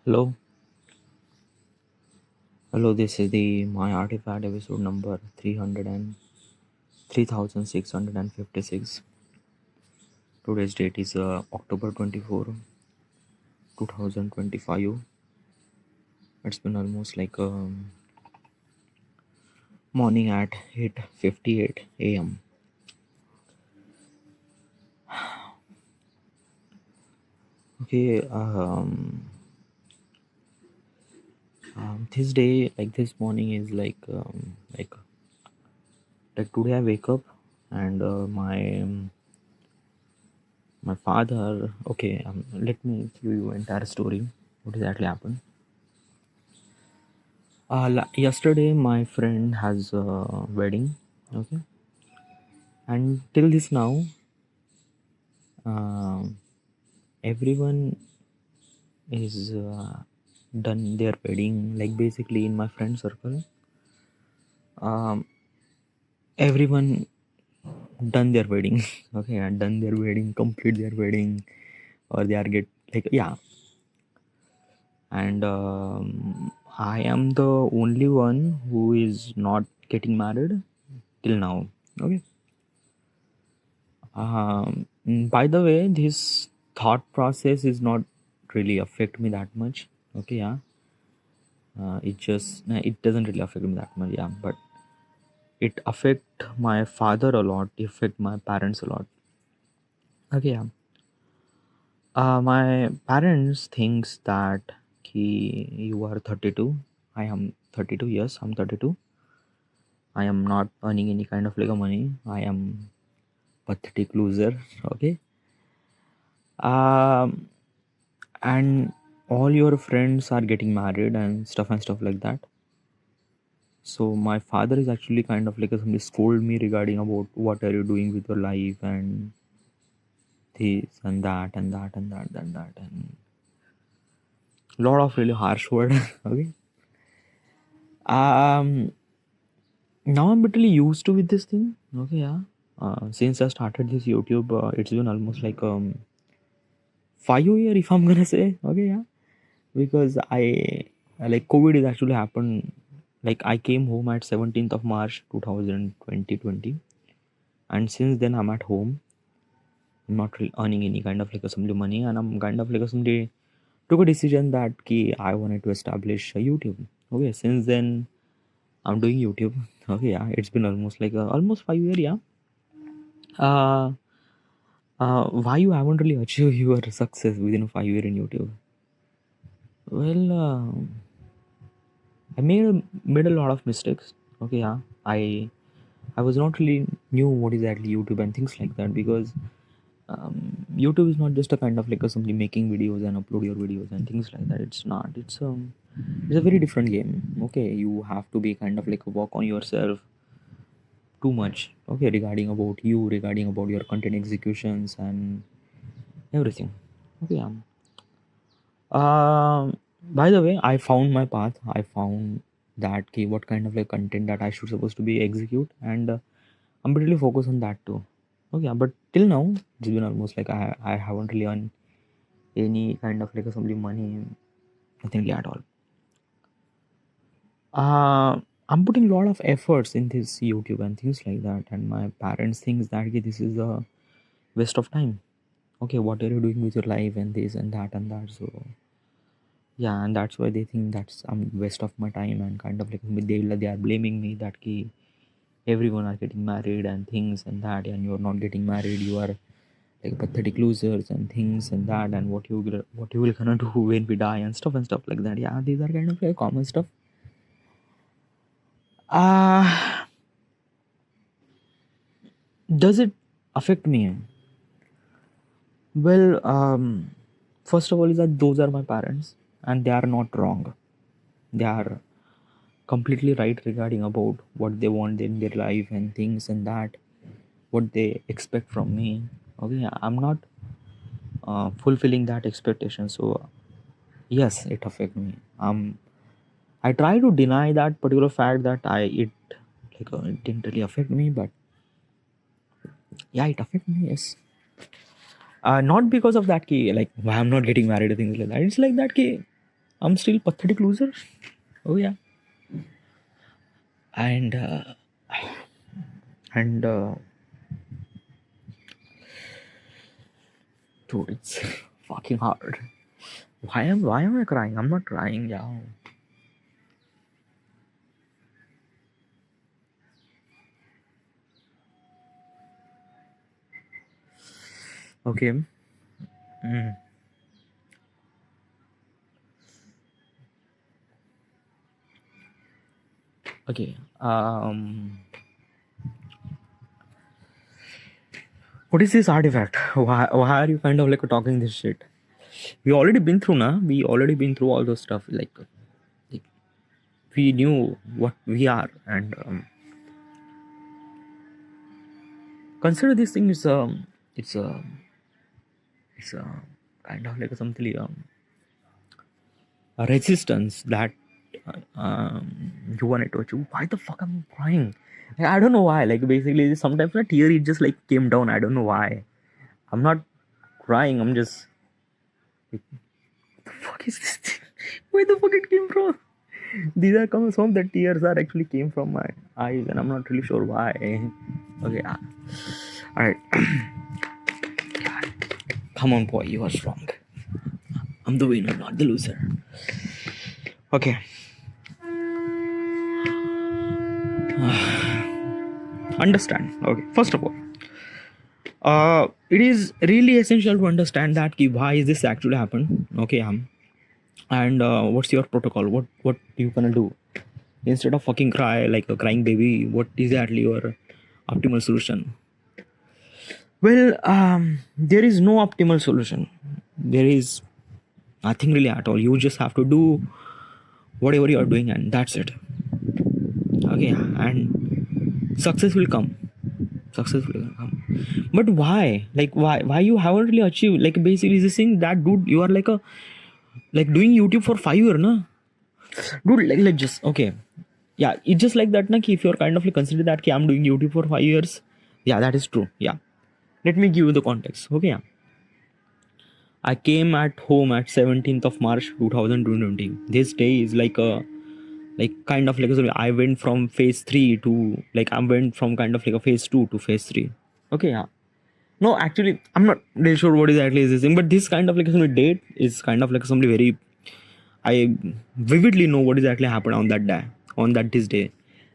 Hello, hello. This is the my artifact episode number 3,656. Today's date is October 24, 2025. It's been almost like morning at 8:58 a.m. Okay, this day, like this morning, is like today. I wake up and my father. Okay, let me give you entire story. What exactly happened? Yesterday, my friend has a wedding. Okay, and till this now, um everyone is done their wedding. Like basically, in my friend circle, um, everyone done their wedding. Okay, and done their wedding, complete their wedding, or they are get like yeah. And I am the only one who is not getting married till now. Okay. By the way, this thought process is not really affect me that much. Okay, yeah. It doesn't really affect me that much. Yeah, but it affect my father a lot. It affect my parents a lot. Okay, yeah. My parents thinks that you are 32. I am 32. Yes, I'm 32. I am not earning any kind of Lego money. I am pathetic loser. Okay. Um, and all your friends are getting married and stuff like that. So my father is actually kind of like somebody scold me regarding about what are you doing with your life and this and that and that and that and that and lot of really harsh word. Okay. um Now I'm literally used to with this thing. Okay, yeah. Since I started this YouTube, it's been almost like 5 year if I'm gonna say. Okay, yeah. Because like COVID is actually happened. Like I came home at 17th of March 2020, and since then I'm at home. I'm not really earning any kind of like assembly money, and I'm kind of like assembly took a decision that I wanted to establish a YouTube. Okay, since then I'm doing YouTube. Okay, yeah, it's been almost like almost 5 year. Yeah. Uh, why you haven't really achieved your success within 5 year in YouTube? Well, I made a lot of mistakes. Okay, yeah. I was not really knew what is actually YouTube and things like that because YouTube is not just a kind of like a somebody making videos and upload your videos and things like that. It's not. It's a very different game. Okay, you have to be kind of like work on yourself too much. Okay, regarding about you, regarding about your content executions and everything. Okay. By the way, I found my path. I found that what kind of like content that I should supposed to be execute, and I'm really focused on that too. Okay, but till now it's been almost like I haven't really earned any kind of like assembly money, nothing really at all. I'm putting a lot of efforts in this YouTube and things like that, and my parents thinks that this is a waste of time. Okay, what are you doing with your life and this and that and that? So yeah, and that's why they think that's I'm waste of my time and kind of like they are blaming me that everyone are getting married and things and that, and you're not getting married. You are like pathetic losers and things and that, and what you will gonna do when we die and stuff like that. Yeah, these are kind of like common stuff. Uh does it affect me? Well, first of all, is that those are my parents and they are not wrong. They are completely right regarding about what they want in their life and things and that, what they expect from me. Okay, I'm not fulfilling that expectation. So yes, it affect me. I try to deny that particular fact that it didn't really affect me, but yeah, it affect me. Yes. Not because of that key, like why I'm not getting married or things like that. It's like that key. I'm still pathetic loser. Oh yeah. And and dude, it's fucking hard. Why am I crying? I'm not crying, yeah. Okay. Mm. Okay. What is this artifact? Why are you kind of like talking this shit? We already been through, na? We already been through all those stuff. Like we knew what we are, and consider this thing is it's a it's a kind of like something a resistance that you wanted to achieve. Why the fuck am I crying? Like, I don't know why. Like basically, sometimes a tear it just like came down. I don't know why. I'm not crying. I'm just like, what the fuck is this thing? Where the fuck it came from? These are some the tears are actually came from my eyes, and I'm not really sure why. Okay, all right. Come on, boy, you are strong. I'm the winner, not the loser. Okay. Understand. Okay. First of all, it is really essential to understand that why is this actually happen. Okay. And what's your protocol? What you gonna do instead of fucking cry like a crying baby? What is actually your optimal solution? Well, there is no optimal solution. There is nothing really at all. You just have to do whatever you are doing, and that's it. Okay, and success will come. But why? Like why you haven't really achieved? Like basically this thing that dude, you are like a like doing YouTube for 5 years, na? Dude, like just okay. Yeah, it's just like that, na, if you're kind of like consider that I'm doing YouTube for 5 years. Yeah, that is true. Yeah. Let me give you the context. Okay, yeah. I came at home at 17th of March 2020. This day is like a kind of like I went from phase 3 to like I went from kind of like a phase 2 to phase 3. Okay, yeah. No, actually, I'm not really sure what exactly is this thing, but this kind of like some date is kind of like something very. I vividly know what exactly happened on that day, on that this day.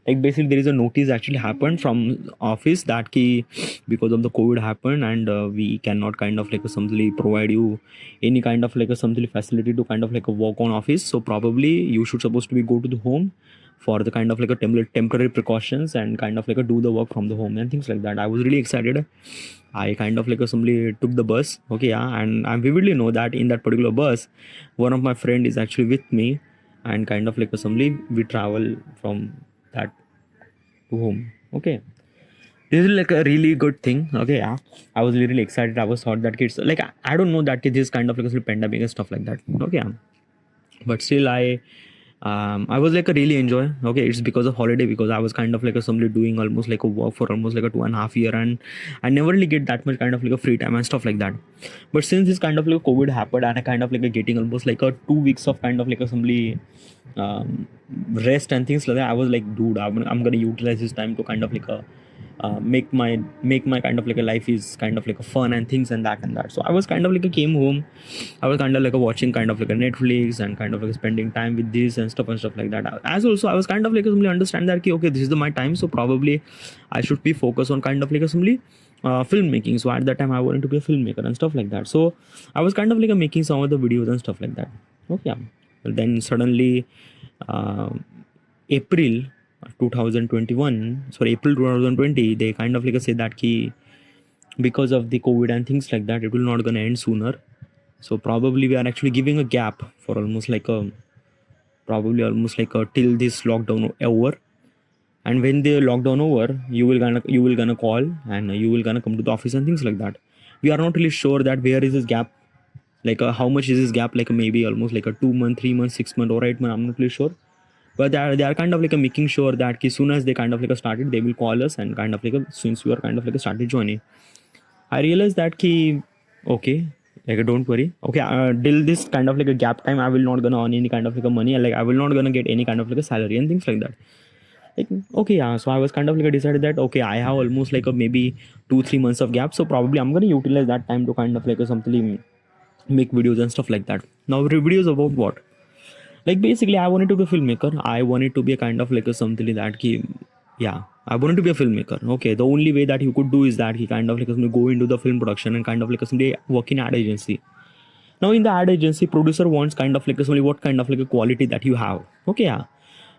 Like basically, there is a notice actually happened from office that key because of the COVID happened, and we cannot kind of like something provide you any kind of like a something facility to kind of like a work on office. So probably you should supposed to be go to the home for the kind of like a temporary precautions and kind of like a do the work from the home and things like that. I was really excited. I kind of like assembly took the bus. Okay, yeah, and I vividly know that in that particular bus, one of my friend is actually with me, and kind of like assembly we travel from that to home. Okay, this is like a really good thing. Okay, yeah, I was really excited. I was thought that kids like I don't know that it is kind of like a pandemic and stuff like that. Okay, yeah. But still I was like a really enjoy. Okay, it's because of holiday, because I was kind of like a somebody doing almost like a work for almost like a 2.5 year, and I never really get that much kind of like a free time and stuff like that. But since this kind of like COVID happened, and I kind of like a getting almost like a 2 weeks of kind of like a somebody rest and things like that, I was like, dude, I'm gonna utilize this time to kind of like a make my kind of like a life is kind of like a fun and things and that. So I was kind of like a came home. I was kind of like a watching kind of like a Netflix and kind of like spending time with this and stuff like that. As also I was kind of like simply understand that okay, this is my time, so probably I should be focused on kind of like a simply filmmaking. So at that time I wanted to be a filmmaker and stuff like that. So I was kind of like making some of the videos and stuff like that. Okay, yeah. But then suddenly April 2021, sorry, April 2020, they kind of like say that key because of the COVID and things like that, it will not gonna end sooner. So probably we are actually giving a gap for almost like a till this lockdown over. And when the lockdown over, you will gonna call and you will gonna come to the office and things like that. We are not really sure that where is this gap, like how much is this gap, like maybe almost like a 2 month, 3 months, 6 month, or 8 month. I'm not really sure. But they are kind of like making sure that as soon as they kind of like started, they will call us and kind of like since we are kind of like started joining. I realized that okay, Like, don't worry. Okay, till this kind of like a gap time, I will not gonna earn any kind of like a money, and like I will not gonna get any kind of like a salary and things like that. Like, okay, yeah. So I was kind of like decided that okay, I have almost like a maybe 2-3 months of gap, so probably I'm gonna utilize that time to kind of like a something make videos and stuff like that. Now, videos about what? Like basically, I wanted to be a filmmaker. I wanted to be a kind of like a something that ki, yeah, I wanted to be a filmmaker. Okay, the only way that you could do is that he kind of like go into the film production and kind of like someday work in ad agency. Now in the ad agency, producer wants kind of like somebody what kind of like a quality that you have. Okay, yeah.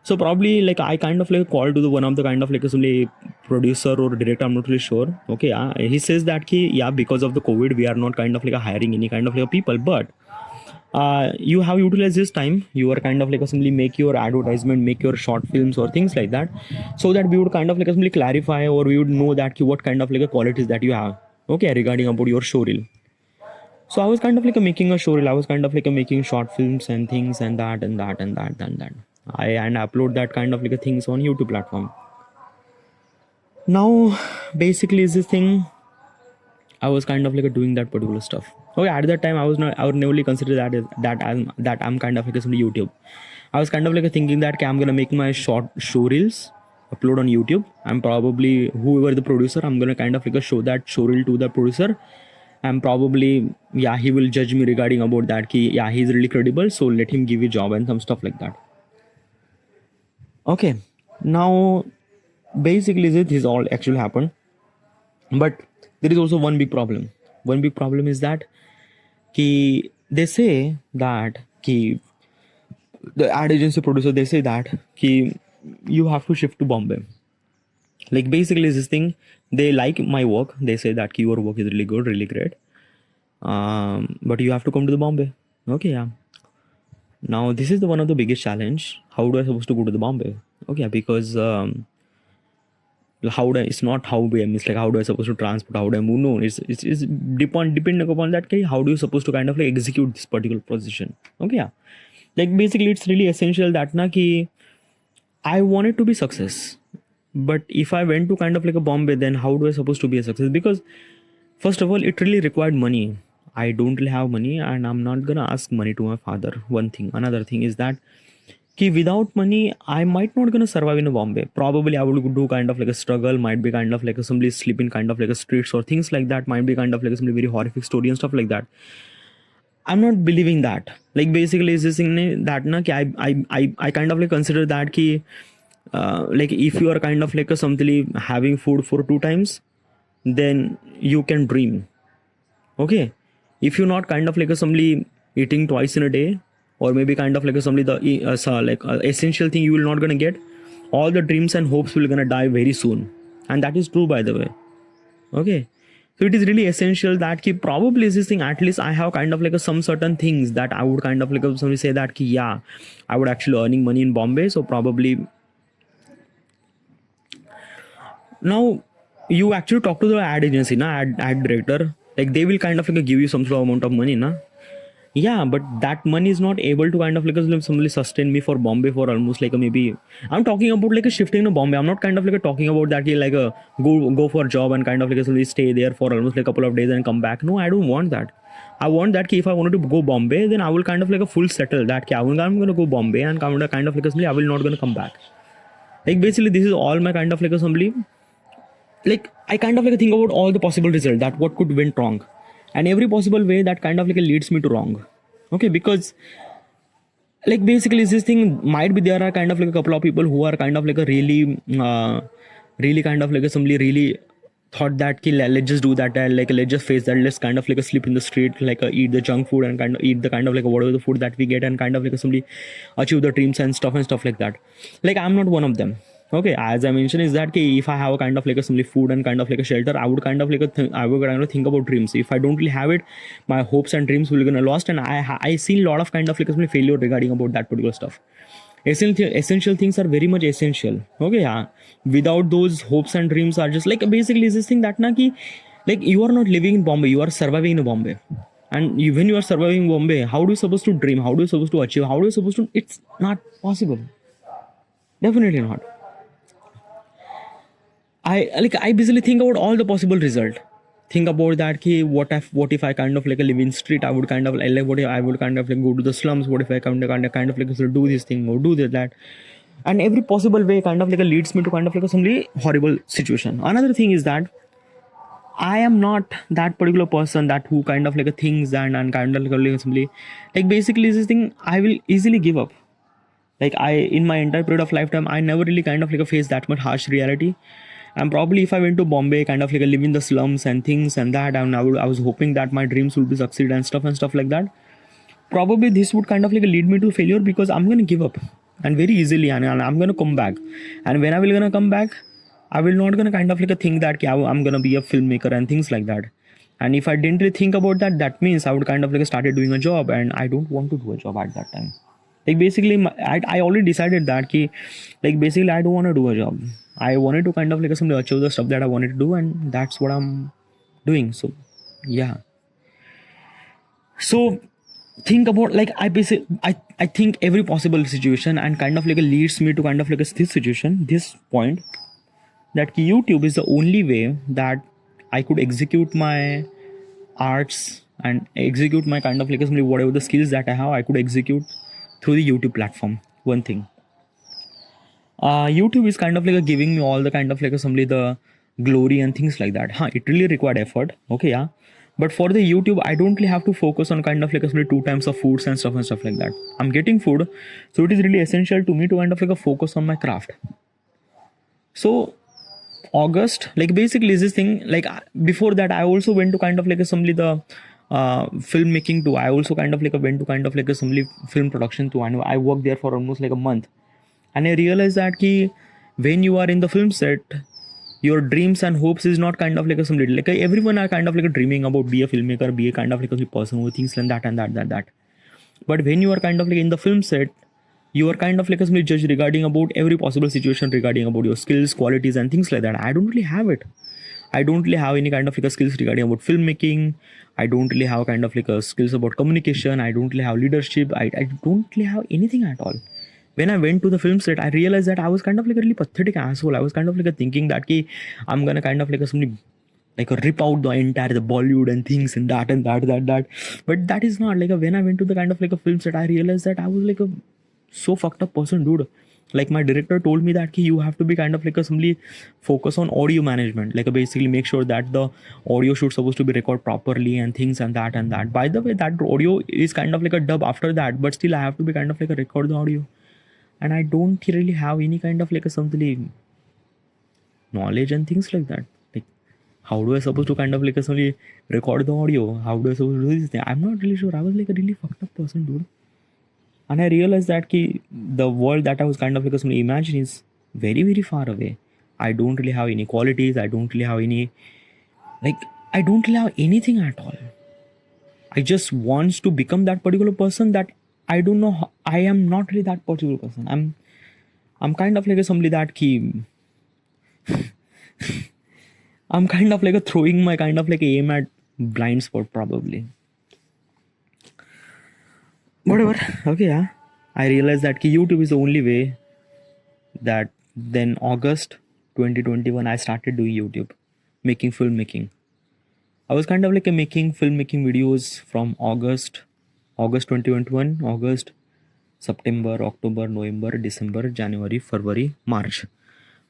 So probably like I kind of like called to the one of the kind of like somebody producer or director, I'm not really sure. Okay, yeah. He says that ki, yeah, because of the COVID, we are not kind of like hiring any kind of like people, but you have utilized this time. You are kind of like simply make your advertisement, make your short films or things like that, so that we would kind of like simply clarify or we would know that what kind of like a qualities that you have. Okay, regarding about your show reel. So I was kind of like making a show reel. I was kind of like making short films and things and that and that and that and that. I and upload that kind of like things on YouTube platform. Now, basically, is this thing I was kind of like doing that particular stuff. Okay, at that time I would never consider that I'm kind of like some YouTube. I was kind of like thinking that okay, I'm gonna make my short show reels, upload on YouTube. I'm probably whoever the producer, I'm gonna kind of like show that show reel to the producer. I'm probably yeah, he will judge me regarding about that. Ki, yeah, he's really credible, so let him give you job and some stuff like that. Okay, now basically this all actually happened, but there is also one big problem. One big problem is that ki, they say that ki, the ad agency producer they say that ki, you have to shift to Bombay. Like basically this thing, they like my work. They say that ki, your work is really good, really great. But you have to come to the Bombay. Okay, yeah. Now this is the one of the biggest challenge. How do I supposed to go to the Bombay? Okay, because how do I, it's not how we it's like how do I supposed to transport, how do I move? No, it's depending upon that okay, how do you supposed to kind of like execute this particular position. Okay, yeah. Like basically it's really essential that na ki I wanted to be success, but if I went to kind of like a Bombay, then how do I supposed to be a success? Because first of all, it really required money. I don't really have money and I'm not gonna ask money to my father. One thing. Another thing is that ki without money, I might not gonna survive in a Bombay. Probably I would do kind of like a struggle, might be kind of like a somebody sleep in kind of like a streets or things like that, might be kind of like a somebody very horrific story and stuff like that. I'm not believing that. Like basically is this thing that na ki I kind of like consider that ki like if you are kind of like a something having food for 2 times, then you can dream. Okay, if you're not kind of like a somebody eating twice in a day, or maybe kind of like a somebody the like essential thing you will not gonna get, all the dreams and hopes will gonna die very soon, and that is true by the way. Okay, so it is really essential that ki probably is this thing, at least I have kind of like a, some certain things that I would kind of like somebody say that ki yeah, I would actually earning money in Bombay, so probably now you actually talk to the ad agency na ad director, like they will kind of like give you some sort of amount of money na. Yeah, but that money is not able to kind of like somebody sustain me for Bombay for almost like a maybe. I'm talking about like a shifting to Bombay. I'm not kind of like talking about that like a go for a job and kind of like somebody stay there for almost like a couple of days and come back. No, I don't want that. I want that if I wanted to go Bombay, then I will kind of like a full settle that I'm gonna go Bombay and kind of like a I will not gonna come back. Like basically this is all my kind of like a assembly. Like I kind of like think about all the possible results that what could went wrong, and every possible way that kind of like leads me to wrong. Okay, because like basically this thing might be there are kind of like a couple of people who are kind of like a really kind of like a somebody really thought that ki, let's just do that and like let's just face that, let's kind of like a sleep in the street, like eat the junk food and kind of eat the kind of like whatever the food that we get and kind of like somebody achieve the dreams and stuff like that. Like I'm not one of them. Okay, as I mentioned is that if I have a kind of like a simply food and kind of like a shelter, I would kind of like I would kind of think about dreams. If I don't really have it, my hopes and dreams will gonna lost, and I see a lot of kind of like a failure regarding about that particular stuff. Essential things are very much essential. Okay, yeah. Without those hopes and dreams are just like basically is this thing that na ki, like you are not living in Bombay, you are surviving in Bombay. And when you are surviving in Bombay, how do you supposed to dream? How do you supposed to achieve? How do you supposed to? It's not possible. Definitely not. I basically think about all the possible result. think about that ki what if I kind of like live in street, I would kind of like what if I would kind of like go to the slums, what if I kind of like do this thing or do that, and every possible way kind of like leads me to kind of like some really horrible situation. Another thing is that I am not that particular person that who kind of like thinks and kind of like simply like basically this thing I will easily give up. Like I in my entire period of lifetime I never really kind of like face that much harsh reality. And probably if I went to Bombay, kind of like live in the slums and things and that, and I was hoping that my dreams would be succeed and stuff like that. Probably this would kind of like lead me to failure because I'm gonna give up and very easily, and I'm gonna come back. And when I will gonna come back, I will not gonna kind of like think that I'm gonna be a filmmaker and things like that. And if I didn't really think about that, that means I would kind of like started doing a job, and I don't want to do a job at that time. Like basically, I already decided that like basically I don't want to do a job. I wanted to kind of like simply achieve the stuff that I wanted to do, and that's what I'm doing. So yeah. So think about like I think every possible situation and kind of like leads me to kind of like this situation, this point, that YouTube is the only way that I could execute my arts and execute my kind of like simply whatever the skills that I have, I could execute through the YouTube platform. One thing. YouTube is kind of like giving me all the kind of like simply the glory and things like that. It really required effort. Okay, yeah. But for the YouTube, I don't really have to focus on kind of like simply 2 times of foods and stuff like that. I'm getting food, so it is really essential to me to kind of like focus on my craft. So August, like basically is this thing like before that I also went to kind of like simply the filmmaking too. I also kind of like went to kind of like simply film production too, and I worked there for almost like a month. And I realized that when you are in the film set, your dreams and hopes is not kind of like some little like everyone are kind of like dreaming about be a filmmaker, be a kind of like a person who thinks like that and that. But when you are kind of like in the film set, you are kind of like a judge regarding about every possible situation regarding about your skills, qualities and things like that. I don't really have it. I don't really have any kind of like a skills regarding about filmmaking. I don't really have kind of like a skills about communication. I don't really have leadership. I don't really have anything at all. When I went to the film set, I realized that I was kind of like a really pathetic asshole. I was kind of like thinking that I'm gonna kind of like somebody like rip out the entire the Bollywood and things and that. But that is not like when I went to the kind of like a film set, I realized that I was like a so fucked up person, dude. Like my director told me that you have to be kind of like somebody focus on audio management, like basically make sure that the audio should supposed to be recorded properly and things and that. By the way, that audio is kind of like a dub after that, but still I have to be kind of like a record the audio. And I don't really have any kind of like a something knowledge and things like that. Like how do I supposed to kind of like a somebody record the audio? How do I supposed to do this thing? I'm not really sure. I was like a really fucked up person, dude. And I realized that the world that I was kind of like a imagine is very, very far away. I don't really have any qualities. I don't really have any I don't really have anything at all. I just wants to become that particular person that I don't know how, I am not really that particular person. I'm kind of like a somebody that I'm kind of like a throwing my kind of like aim at blind spot probably. Whatever. Okay, yeah. I realized that YouTube is the only way. That then August 2021 I started doing YouTube, making filmmaking. I was kind of like making filmmaking videos from August 2021, August, September, October, November, December, January, February, March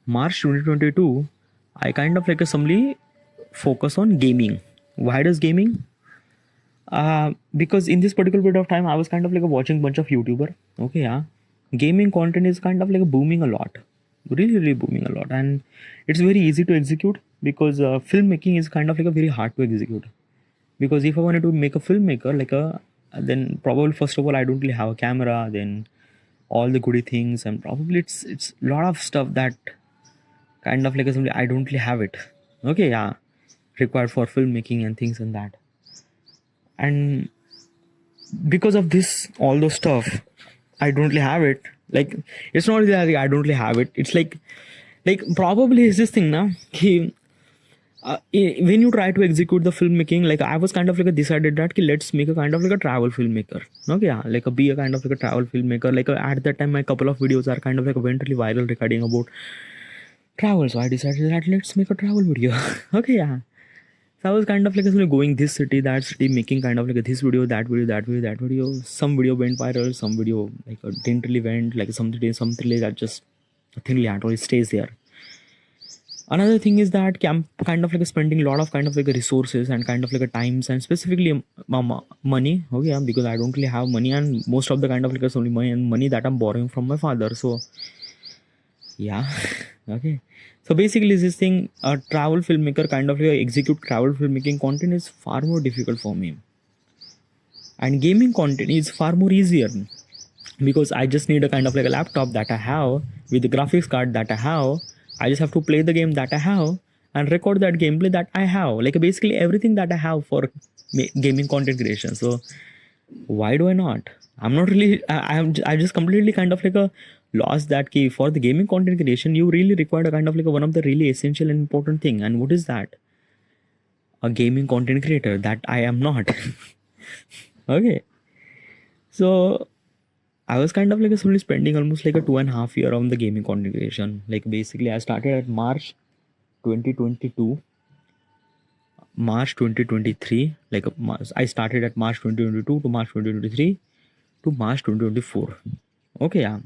2022, I kind of like assembly focus on gaming. Why does gaming? Because in this particular period of time, I was kind of like watching a bunch of YouTuber. Okay, yeah. Gaming content is kind of like booming a lot. Really booming a lot. And it's very easy to execute because filmmaking is kind of like a very hard to execute. Because if I wanted to make a filmmaker, then probably first of all, I don't really have a camera, then all the goody things, and probably it's a lot of stuff that kind of like I don't really have it. Okay, yeah. Required for filmmaking and things and that. And because of this, all those stuff, I don't really have it. Like, it's not really like I don't really have it. It's like probably is this thing now. When you try to execute the filmmaking, like I was kind of like decided that let's make a kind of like a travel filmmaker. Okay, yeah, like be a kind of like a travel filmmaker. Like at that time, my couple of videos are kind of like went really viral regarding about travel. So I decided that let's make a travel video. Okay, yeah. So I was kind of like going this city, that city, making kind of like this video, that video, that video, that video. Some video went viral, some video like didn't really went, like something like that just nothing really happened, it stays there. Another thing is that I'm kind of like spending a lot of kind of like resources and kind of like times and specifically money. Okay, yeah, because I don't really have money, and most of the kind of like only money that I'm borrowing from my father. So yeah, okay. So basically, this thing, a travel filmmaker kind of like execute travel filmmaking content is far more difficult for me, and gaming content is far more easier because I just need a kind of like a laptop that I have with the graphics card that I have. I just have to play the game that I have and record that gameplay that I have. Like basically everything that I have for gaming content creation. So why do I not? I'm not really. I just completely kind of like a lost that key for the gaming content creation. You really require a kind of like one of the really essential and important thing. And what is that? A gaming content creator that I am not. Okay. So I was kind of like only spending almost like a 2.5 year on the gaming content creation. Like basically I started at March 2022, March 2023. Like I started at March 2022 to March 2023 to March 2024. Okay, yeah.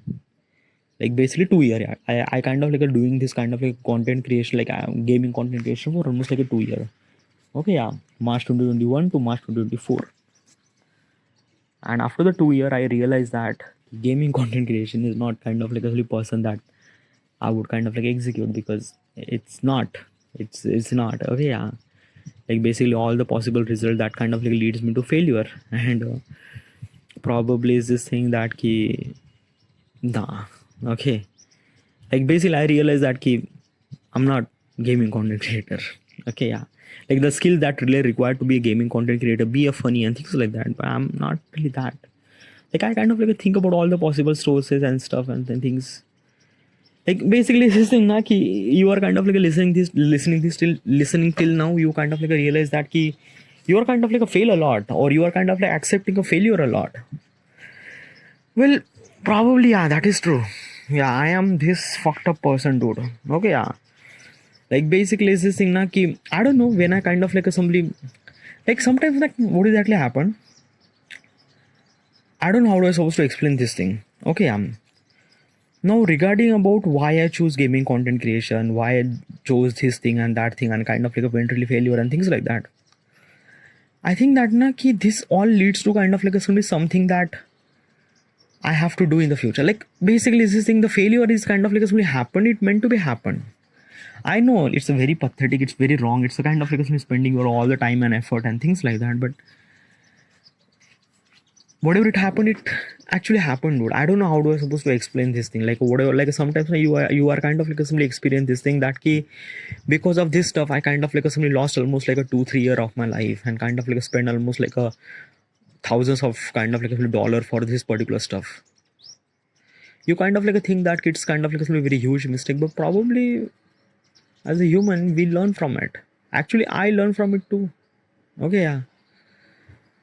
Like basically 2 year. Yeah. I kind of like doing this kind of like content creation, like gaming content creation for almost like a 2 year. Okay, yeah. March 2021 to March 2024. And after the 2 year, I realized that gaming content creation is not kind of like a person that I would kind of like execute, because it's not. It's not. Okay, yeah. Like basically all the possible result that kind of like leads me to failure, and probably is this thing that key. Nah. Okay. Like basically I realized that key I'm not gaming content creator. Okay, yeah. Like the skill that really required to be a gaming content creator, be a funny and things like that. But I'm not really that. Like I kind of like think about all the possible sources and stuff and things. Like basically this thing na ki you are kind of like listening till now, you kind of like realize that ki you are kind of like a fail a lot, or you are kind of like accepting a failure a lot. Well, probably yeah, that is true. Yeah, I am this fucked up person, dude. Okay, yeah. Like basically it's this thing na ki I don't know, when I kind of like somebody, like sometimes like what exactly happened, I don't know how I supposed to explain this thing. Okay, now regarding about why I choose gaming content creation, why I chose this thing and that thing, and kind of like a eventually failure and things like that. I think that na ki this all leads to kind of like something that I have to do in the future. Like basically this thing, the failure is kind of like something happened, it meant to be happen. I know it's a very pathetic, it's very wrong, it's a kind of like spending your all the time and effort and things like that, but whatever it happened, it actually happened, dude. I don't know how do I supposed to explain this thing. Like whatever, like sometimes you are kind of like somebody experience this thing that key because of this stuff I kind of like somebody lost almost like a 2-3 year of my life, and kind of like spend almost like a thousands of kind of like a dollar for this particular stuff. You kind of like think that it's kind of like a very huge mistake, but probably as a human we learn from it. Actually I learn from it too. Okay, yeah.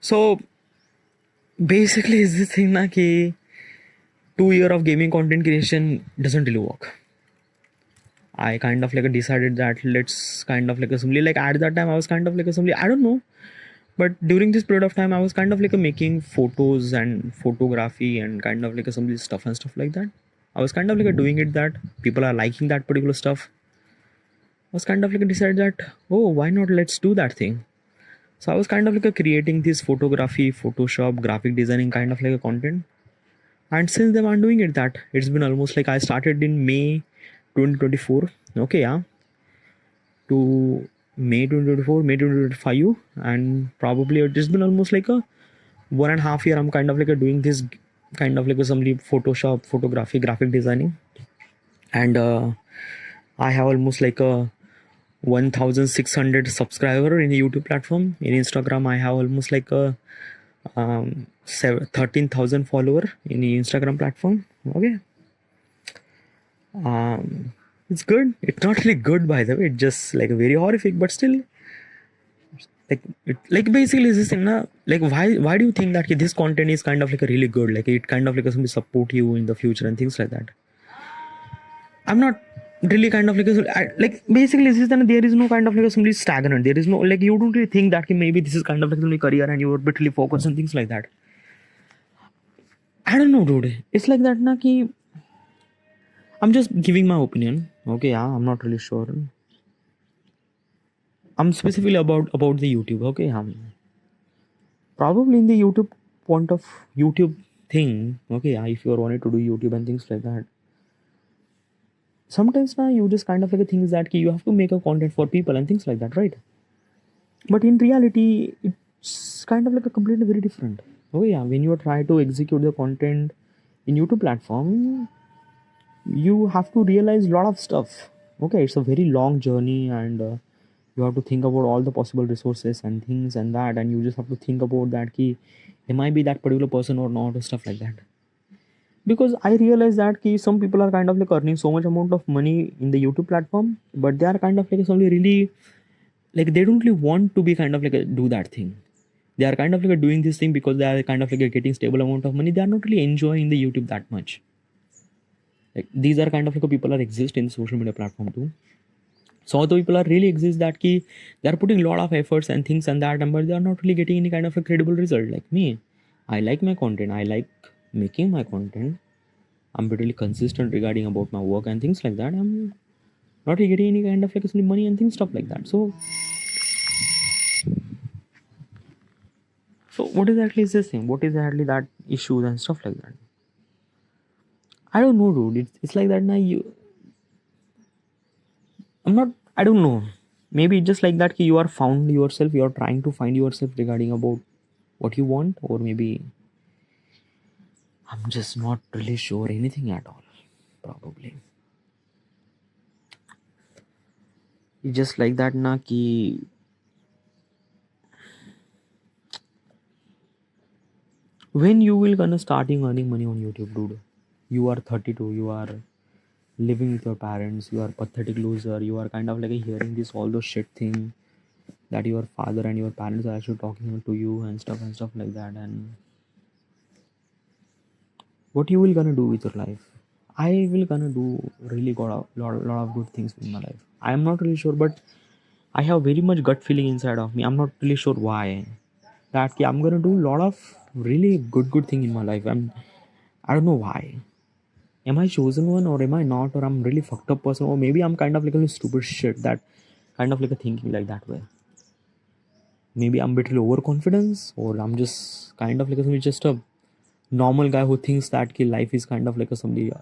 So basically is this thing na ki 2 year of gaming content creation doesn't really work. I kind of like decided that let's kind of like assembly, like at that time I was kind of like assembly, I don't know, but during this period of time I was kind of like making photos and photography and kind of like assembly stuff and stuff like that. I was kind of like doing it that people are liking that particular stuff. I was kind of like decided that, oh, why not, let's do that thing. So I was kind of like creating this photography, Photoshop, graphic designing kind of like a content. And since then I'm doing it that. It's been almost like I started in May 2024. Okay, yeah. To May 2024, May 2025. And probably it's been almost like a 1.5 year I'm kind of like doing this kind of like some Photoshop, photography, graphic designing. And I have almost like a 1,600 subscriber in the YouTube platform. In Instagram I have almost like a 13,000 follower in the Instagram platform. Okay, it's good. It's not really good, by the way, it's just like very horrific, but still like basically this thing na, like why do you think that this content is kind of like a really good, like it kind of like support you in the future and things like that? I'm not really kind of like like basically this is then there is no kind of like a simply stagnant. There is no like you don't really think that maybe this is kind of like only career and you're literally focused on things like that. I don't know, dude. It's like that na ki I'm just giving my opinion. Okay, yeah, I'm not really sure. I'm specifically about the YouTube. Okay, probably in the YouTube point of YouTube thing. Okay, yeah, if you're wanting to do YouTube and things like that. Sometimes now you just kind of like things that you have to make a content for people and things like that, right? But in reality, it's kind of like a completely very different. Oh yeah, when you try to execute the content in YouTube platform, you have to realize a lot of stuff. Okay, it's a very long journey and you have to think about all the possible resources and things and that, and you just have to think about that key, am I be that particular person or not, or stuff like that. Because I realize that key, some people are kind of like earning so much amount of money in the YouTube platform, but they are kind of like somebody really like they don't really want to be kind of like do that thing. They are kind of like doing this thing because they are kind of like getting stable amount of money. They are not really enjoying the YouTube that much. Like these are kind of like people that exist in social media platform too. So other people are really exist that key they are putting a lot of efforts and things and that, but they are not really getting any kind of a credible result. Like me, I like my content. I like making my content. I'm pretty consistent regarding about my work and things like that. I'm not really getting any kind of like money and things stuff like that. So what exactly is this thing? What is exactly that issues and stuff like that? I don't know, dude. It's like that now. I'm not. I don't know. Maybe it's just like that. You are found yourself. You are trying to find yourself regarding about what you want, or maybe I'm just not really sure anything at all. Probably it's just like that, na. Ki when you will gonna starting earning money on YouTube, dude? You are 32. You are living with your parents. You are pathetic loser. You are kind of like hearing this all those shit thing that your father and your parents are actually talking to you and stuff like that. And what you will gonna do with your life? I will gonna do really got a lot of good things in my life. I am not really sure, but I have very much gut feeling inside of me. I'm not really sure why that I'm gonna do a lot of really good thing in my life. I don't know why. Am I chosen one or am I not? Or I'm really fucked up person, or maybe I'm kind of like a stupid shit that kind of like a thinking like that way. Maybe I'm a bit overconfidence, or I'm just kind of like just a normal guy who thinks that life is kind of like a somebody.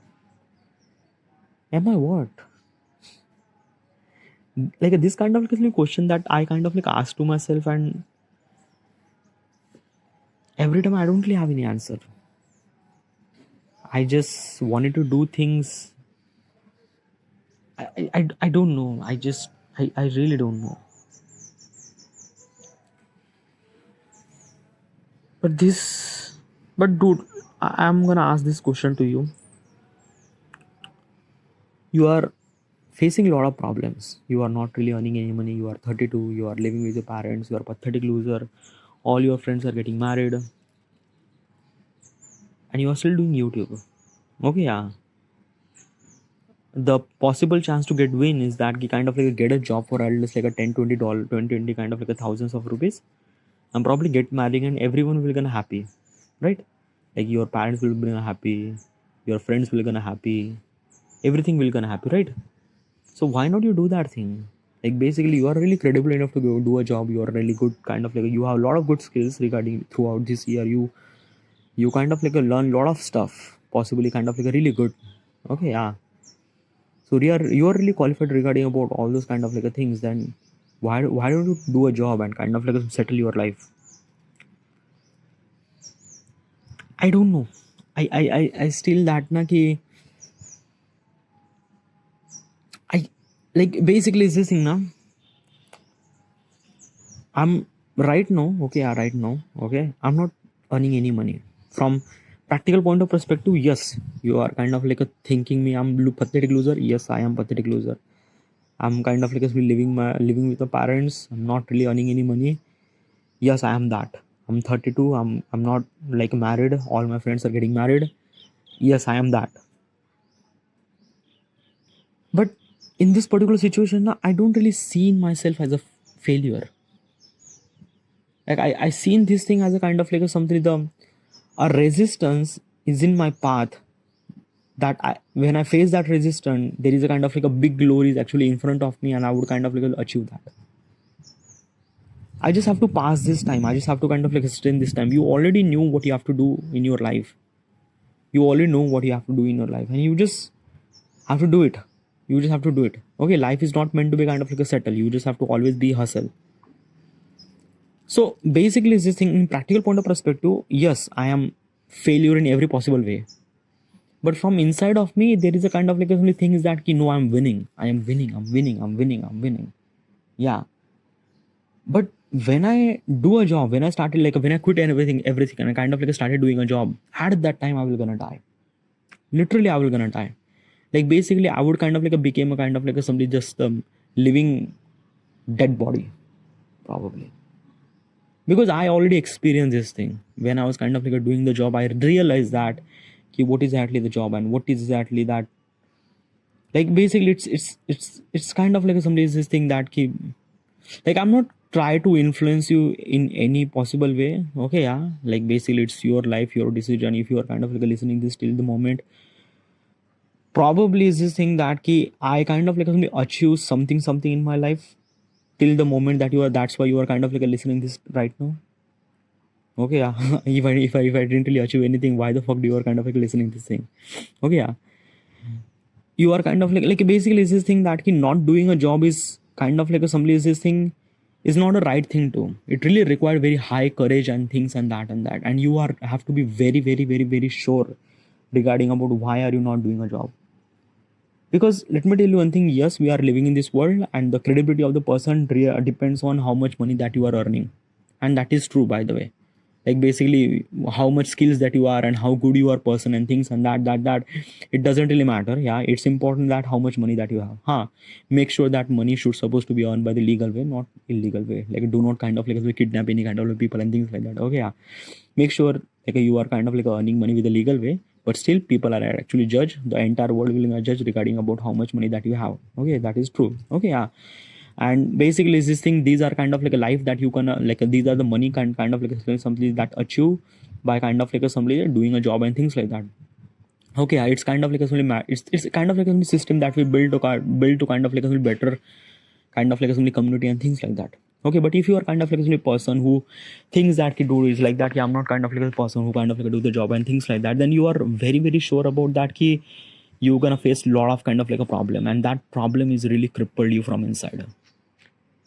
Am I what? Like this kind of like question that I kind of like ask to myself, and every time I don't really have any answer. I just wanted to do things. I don't know. I really don't know. But dude, I'm gonna ask this question to you. You are facing a lot of problems. You are not really earning any money. You are 32. You are living with your parents. You are a pathetic loser. All your friends are getting married, and you are still doing YouTube. Okay, yeah. The possible chance to get win is that you kind of like get a job for at least like a $10 $20 $20 kind of like a thousands of rupees, and probably get married, and everyone will gonna happy, right? Like your parents will be gonna happy, your friends will gonna happy, everything will gonna happy, right? So why not you do that thing? Like basically you are really credible enough to go do a job. You are really good kind of like you have a lot of good skills regarding throughout this year. You kind of like learn a lot of stuff, possibly kind of like a really good. Okay, yeah. So you are really qualified regarding about all those kind of like things. Then why don't you do a job and kind of like settle your life? I don't know. I still that na ki I like basically is this thing now. I'm right now, okay, yeah, right now, okay. I'm not earning any money. From practical point of perspective, yes, you are kind of like a thinking me I'm pathetic loser. Yes, I am pathetic loser. I'm kind of like living with my parents. I'm not really earning any money. Yes, I am that. I'm 32. I'm not like married. All my friends are getting married. Yes, I am that. But in this particular situation now, I don't really see myself as a failure. Like I seen this thing as a kind of like a something, a resistance is in my path, that when I face that resistance, there is a kind of like a big glory is actually in front of me, and I would kind of like achieve that. I just have to pass this time. I just have to kind of like sustain this time. You already knew what you have to do in your life. You already know what you have to do in your life, and you just have to do it. You just have to do it. Okay, life is not meant to be kind of like a settle. You just have to always be hustle. So basically, is this thing in practical point of perspective? Yes, I am failure in every possible way. But from inside of me, there is a kind of like a thing is that no, I'm winning. I am winning. I'm winning. I'm winning. I'm winning. Yeah. But when I do a job, when I started like when I quit everything, and I kind of like started doing a job, at that time I will gonna die. Literally, I will gonna die. Like basically, I would kind of like became a kind of like a somebody just living dead body, probably. Because I already experienced this thing when I was kind of like doing the job. I realized that what is exactly the job and what is exactly that. Like basically, it's kind of like somebody's this thing that like I'm not try to influence you in any possible way. Okay, yeah. Like basically, it's your life, your decision. If you are kind of like listening this till the moment, probably is this thing that I kind of like achieve something in my life till the moment that you are. That's why you are kind of like listening this right now. Okay, yeah. if I didn't really achieve anything, why the fuck do you are kind of like listening this thing? Okay, yeah. You are kind of like basically is this thing that not doing a job is kind of like somebody is this thing is not a right thing to. It really requires very high courage and things and that, and you are have to be very very very very sure regarding about why are you not doing a job. Because let me tell you one thing, yes, we are living in this world, and the credibility of the person depends on how much money that you are earning. And that is true, by the way. Like basically how much skills that you are and how good you are person and things and that it doesn't really matter. Yeah, it's important that how much money that you have. Make sure that money should supposed to be earned by the legal way, not illegal way. Like do not kind of like kidnap any kind of people and things like that. Okay, yeah. Make sure like you are kind of like earning money with the legal way, but still people are actually judge. The entire world will judge regarding about how much money that you have. Okay, that is true. Okay, yeah. And basically is this thing, these are kind of like a life that you can like these are the money kind of like something that achieve by kind of like somebody doing a job and things like that. Okay, yeah, it's kind of like a it's kind of like a system that we build to kind of like a better kind of like a community and things like that. Okay, but if you are kind of like a person who thinks that do is like that, yeah, I'm not kind of like a person who kind of like do the job and things like that, then you are very very sure about that you're gonna face a lot of kind of like a problem, and that problem is really crippled you from inside.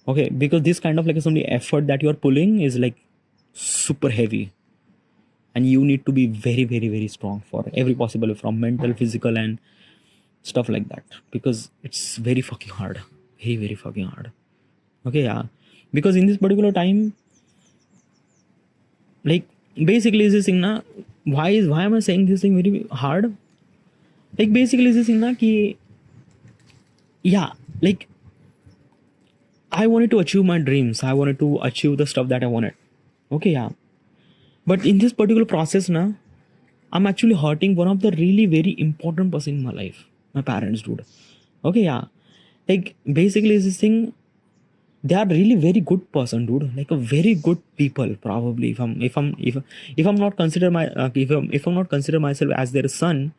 Okay, because this kind of like somebody effort that you're pulling is like super heavy, and you need to be very very very strong for every possible from mental, physical and stuff like that, because it's very fucking hard, very very fucking hard. Okay, yeah. Because in this particular time, like basically is this thing na, why am I saying this thing very hard? Like basically is this thing na ki, yeah, like I wanted to achieve my dreams. I wanted to achieve the stuff that I wanted. Okay, yeah. But in this particular process now, I'm actually hurting one of the really very important person in my life. My parents, dude. Okay, yeah. Like basically is this thing, they are really very good person, dude. Like a very good people, probably. If I'm not consider my if I'm not consider myself as their son,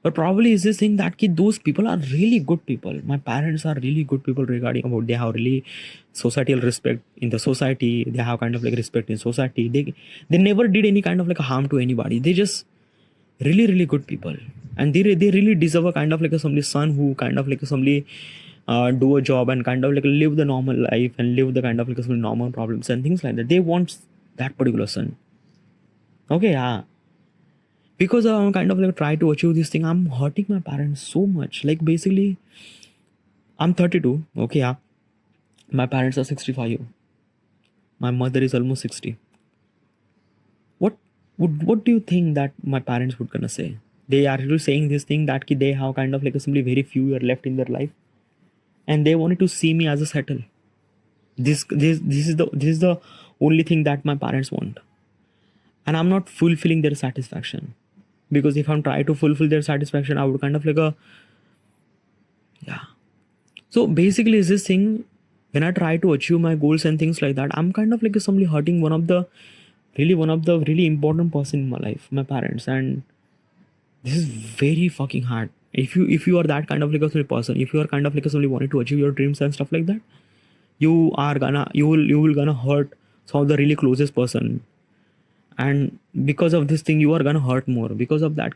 but probably is this thing that those people are really good people. My parents are really good people regarding about they have really societal respect in the society. They have kind of like respect in society. They never did any kind of like harm to anybody. They just really really good people, and they really deserve a kind of like a somebody son who kind of like somebody do a job and kind of like live the normal life and live the kind of like some normal problems and things like that. They want that particular son. Okay, yeah. Because I'm kind of like try to achieve this thing, I'm hurting my parents so much. Like basically, I'm 32. Okay, yeah. My parents are 65. My mother is almost 60. What do you think that my parents would gonna say? They are really saying this thing that they have kind of like simply very few years left in their life, and they wanted to see me as a settle. This is the only thing that my parents want, and I'm not fulfilling their satisfaction. Because if I'm trying to fulfill their satisfaction, I would kind of like yeah. So basically, is this thing when I try to achieve my goals and things like that, I'm kind of like somebody hurting one of the really important person in my life, my parents, and this is very fucking hard. If you are that kind of like a sort of person, if you are kind of like a somebody wanting to achieve your dreams and stuff like that, you will gonna hurt some of the really closest person, and because of this thing, you are gonna hurt more because of that.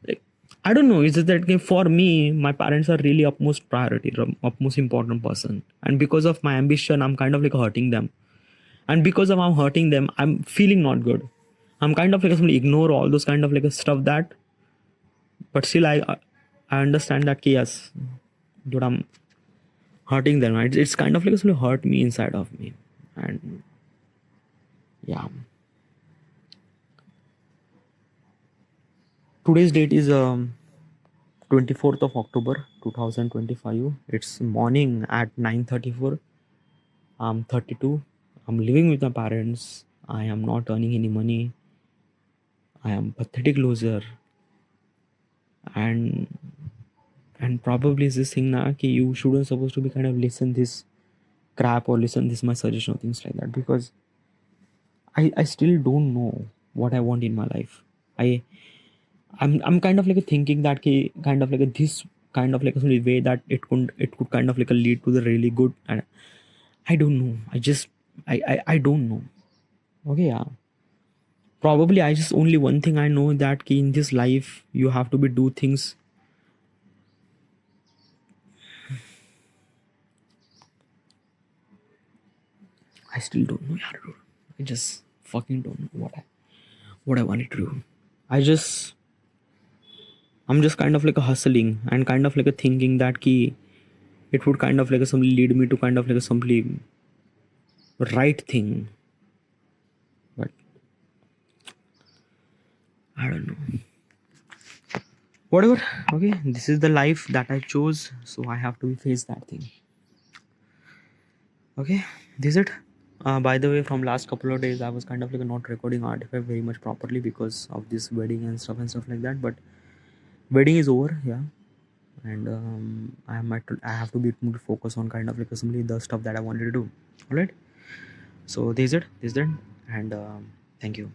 Like, I don't know. It's just that for me, my parents are really utmost priority, utmost important person, and because of my ambition, I'm kind of like hurting them, and because of I'm hurting them, I'm feeling not good. I'm kind of like somebody ignore all those kind of like stuff that, but still I understand that yes, dude, I'm hurting them. Right? It's kind of like somebody hurt me inside of me, and yeah. Today's date is 24th of October 2025. It's morning at 9:34. I'm 32. I'm living with my parents. I am not earning any money. I am pathetic loser. And probably is this thing now कि you shouldn't supposed to be kind of listen this crap or listen this my suggestion or things like that, because I still don't know what I want in my life. I'm kind of like thinking that kind of like this kind of like a way that it could kind of like lead to the really good, and I don't know. I don't know. Okay, yeah. Probably I just only one thing I know that in this life you have to be do things. I still don't know, yeah, dude. I just fucking don't know what I wanted to do. I'm just kind of like a hustling and kind of like a thinking that it would kind of like some lead me to kind of like a simply right thing, but I don't know. Whatever. Okay, this is the life that I chose, so I have to face that thing. Okay, this is it. By the way, from last couple of days I was kind of like not recording artifact very much properly because of this wedding and stuff like that, but wedding is over, yeah. And I have to be more focused on kind of like simply the stuff that I wanted to do. All right, so this is it, and thank you.